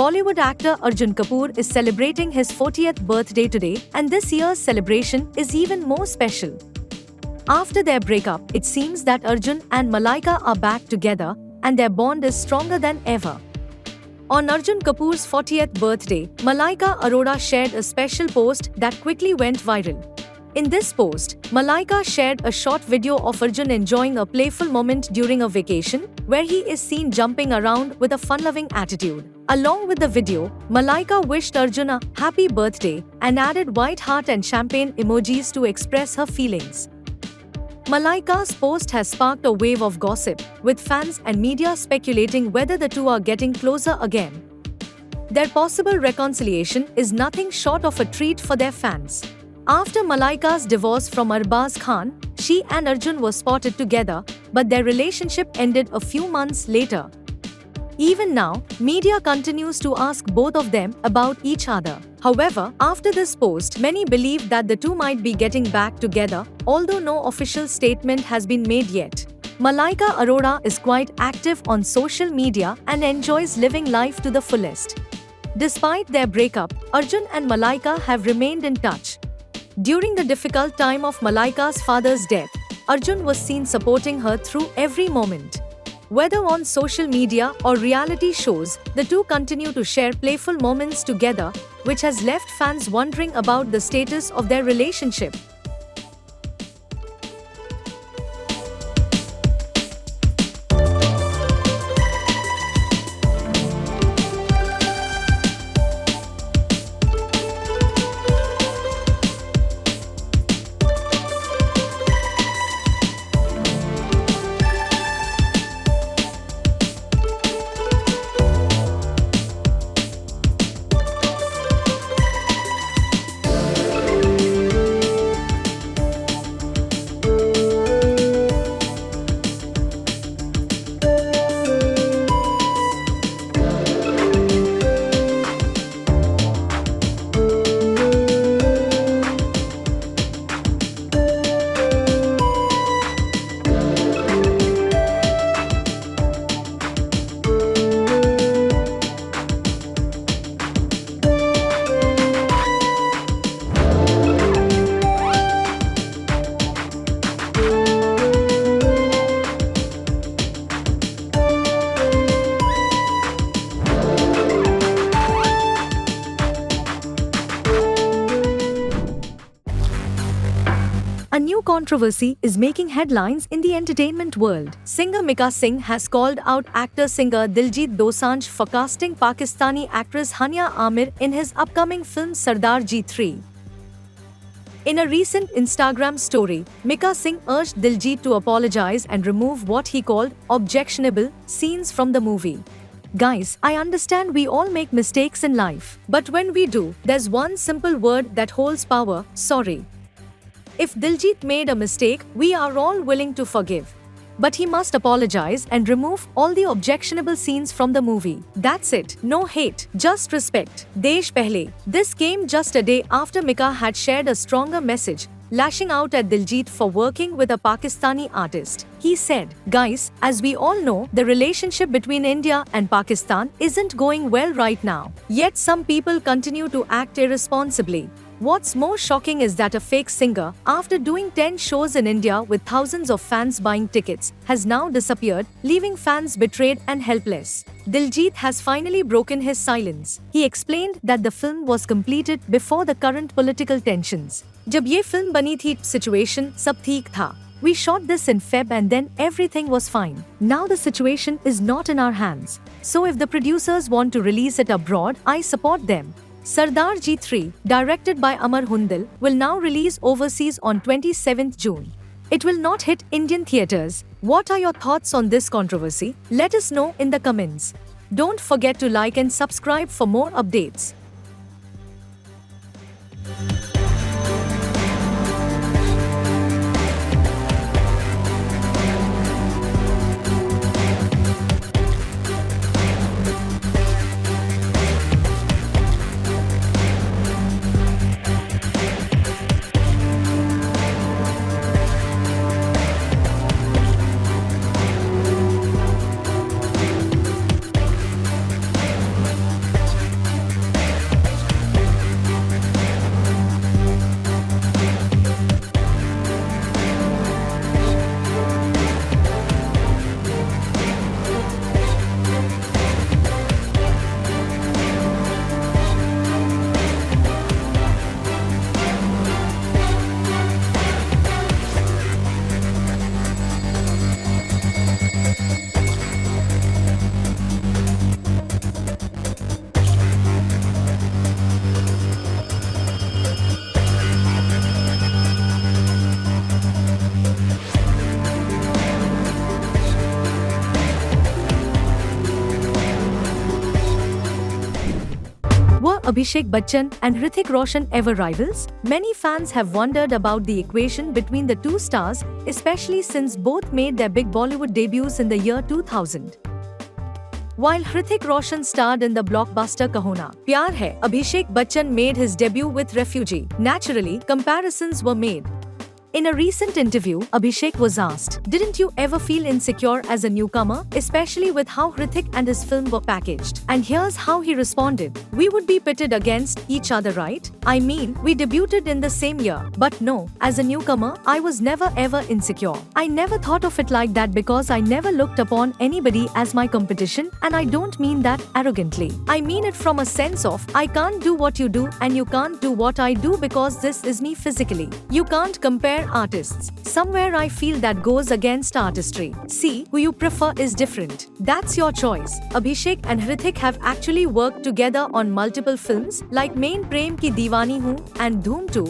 Bollywood actor Arjun Kapoor is celebrating his 40th birthday today, and this year's celebration is even more special. After their breakup, it seems that Arjun and Malaika are back together, and their bond is stronger than ever. On Arjun Kapoor's 40th birthday, Malaika Arora shared a special post that quickly went viral. In this post, Malaika shared a short video of Arjun enjoying a playful moment during a vacation, where he is seen jumping around with a fun-loving attitude. Along with the video, Malaika wished Arjun a happy birthday and added white heart and champagne emojis to express her feelings. Malaika's post has sparked a wave of gossip, with fans and media speculating whether the two are getting closer again. Their possible reconciliation is nothing short of a treat for their fans. After Malaika's divorce from Arbaz Khan, she and Arjun were spotted together, but their relationship ended a few months later. Even now, media continues to ask both of them about each other. However, after this post, many believe that the two might be getting back together, although no official statement has been made yet. Malaika Arora is quite active on social media and enjoys living life to the fullest. Despite their breakup, Arjun and Malaika have remained in touch. During the difficult time of Malaika's father's death, Arjun was seen supporting her through every moment. Whether on social media or reality shows, the two continue to share playful moments together, which has left fans wondering about the status of their relationship. A new controversy is making headlines in the entertainment world. Singer Mika Singh has called out actor-singer Diljit Dosanjh for casting Pakistani actress Hania Amir in his upcoming film Sardar Ji 3. In a recent Instagram story, Mika Singh urged Diljit to apologize and remove what he called objectionable scenes from the movie. Guys, I understand we all make mistakes in life, but when we do, there's one simple word that holds power: sorry. If Diljit made a mistake, we are all willing to forgive. But he must apologize and remove all the objectionable scenes from the movie. That's it. No hate, just respect. Desh Pehle. This came just a day after Mika had shared a stronger message, lashing out at Diljit for working with a Pakistani artist. He said, "Guys, as we all know, the relationship between India and Pakistan isn't going well right now. Yet some people continue to act irresponsibly. What's more shocking is that a fake singer, after doing 10 shows in India with thousands of fans buying tickets, has now disappeared, leaving fans betrayed and helpless." Diljit has finally broken his silence. He explained that the film was completed before the current political tensions. जब ये film बनी थी, situation सब ठीक था. We shot this in Feb and then everything was fine. Now the situation is not in our hands. So if the producers want to release it abroad, I support them. Sardar Ji 3, directed by Amar Hundal, will now release overseas on 27th June. It will not hit Indian theatres. What are your thoughts on this controversy? Let us know in the comments. Don't forget to like and subscribe for more updates. Abhishek Bachchan and Hrithik Roshan ever rivals? Many fans have wondered about the equation between the two stars, especially since both made their big Bollywood debuts in the year 2000. While Hrithik Roshan starred in the blockbuster Kaho Na Pyar Hai, Abhishek Bachchan made his debut with Refugee. Naturally, comparisons were made. In a recent interview, Abhishek was asked, "Didn't you ever feel insecure as a newcomer, especially with how Hrithik and his film were packaged?" And here's how he responded. "We would be pitted against each other, right? I mean, we debuted in the same year. But no, as a newcomer, I was never ever insecure. I never thought of it like that because I never looked upon anybody as my competition, and I don't mean that arrogantly. I mean it from a sense of, I can't do what you do and you can't do what I do because this is me physically. You can't compare artists. Somewhere I feel that goes against artistry. See, who you prefer is different. That's your choice." Abhishek and Hrithik have actually worked together on multiple films like Main Prem Ki Deewani Hoon and Dhoom 2,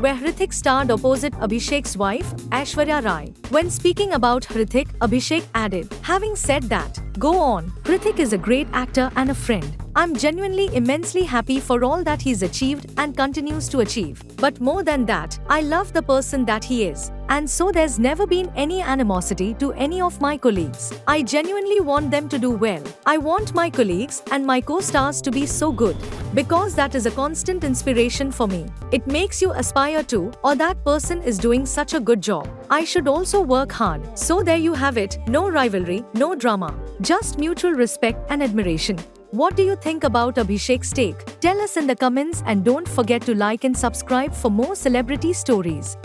where Hrithik starred opposite Abhishek's wife, Aishwarya Rai. When speaking about Hrithik, Abhishek added, "Having said that, go on. Hrithik is a great actor and a friend. I'm genuinely immensely happy for all that he's achieved and continues to achieve. But more than that, I love the person that he is. And so there's never been any animosity to any of my colleagues. I genuinely want them to do well. I want my colleagues and my co-stars to be so good. Because that is a constant inspiration for me. It makes you aspire to, or that person is doing such a good job. I should also work hard." So there you have it, no rivalry, no drama. Just mutual respect and admiration. What do you think about Abhishek's take? Tell us in the comments and don't forget to like and subscribe for more celebrity stories.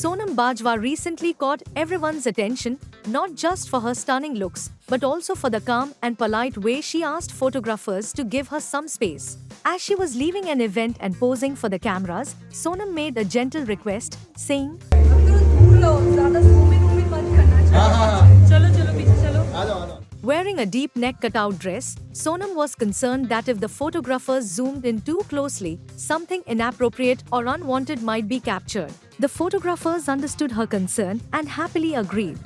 Sonam Bajwa recently caught everyone's attention, not just for her stunning looks, but also for the calm and polite way she asked photographers to give her some space. As she was leaving an event and posing for the cameras, Sonam made a gentle request, saying, Wearing a deep neck cutout dress, Sonam was concerned that if the photographers zoomed in too closely, something inappropriate or unwanted might be captured. The photographers understood her concern and happily agreed.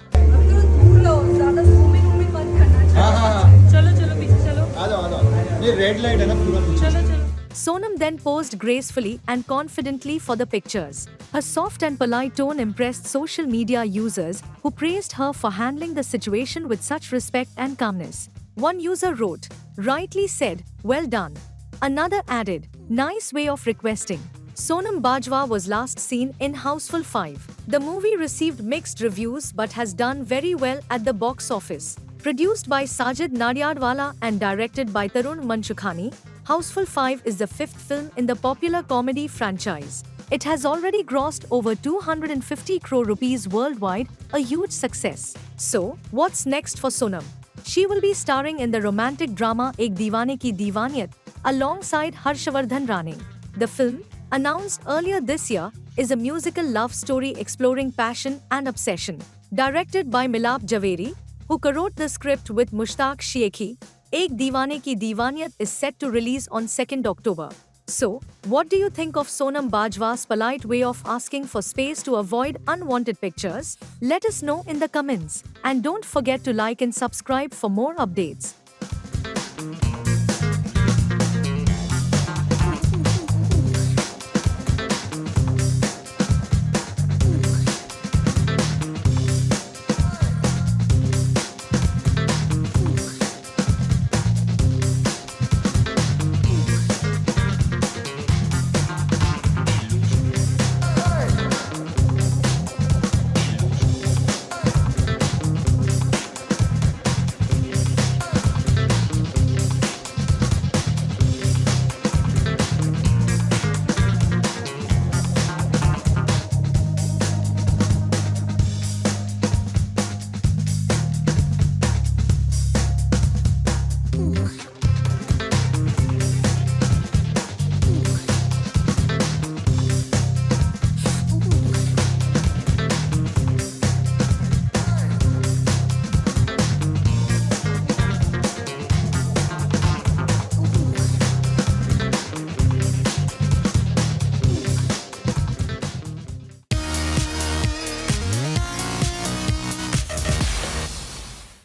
Sonam then posed gracefully and confidently for the pictures. Her soft and polite tone impressed social media users, who praised her for handling the situation with such respect and calmness. One user wrote, "Rightly said, well done." Another added, "Nice way of requesting." Sonam Bajwa was last seen in Houseful 5. The movie received mixed reviews but has done very well at the box office. Produced by Sajid Nadiadwala and directed by Tarun Mansukhani, Houseful 5 is the fifth film in the popular comedy franchise. It has already grossed over 250 crore rupees worldwide, a huge success. So, what's next for Sonam? She will be starring in the romantic drama Ek Deewane Ki Deewaniyat alongside Harshavardhan Rane. The film, announced earlier this year, is a musical love story exploring passion and obsession. Directed by Milap Javeri, who co-wrote the script with Mushtaq Sheikhi, Ek Deewane Ki Deewaniyat is set to release on 2nd October. So, what do you think of Sonam Bajwa's polite way of asking for space to avoid unwanted pictures? Let us know in the comments. And don't forget to like and subscribe for more updates.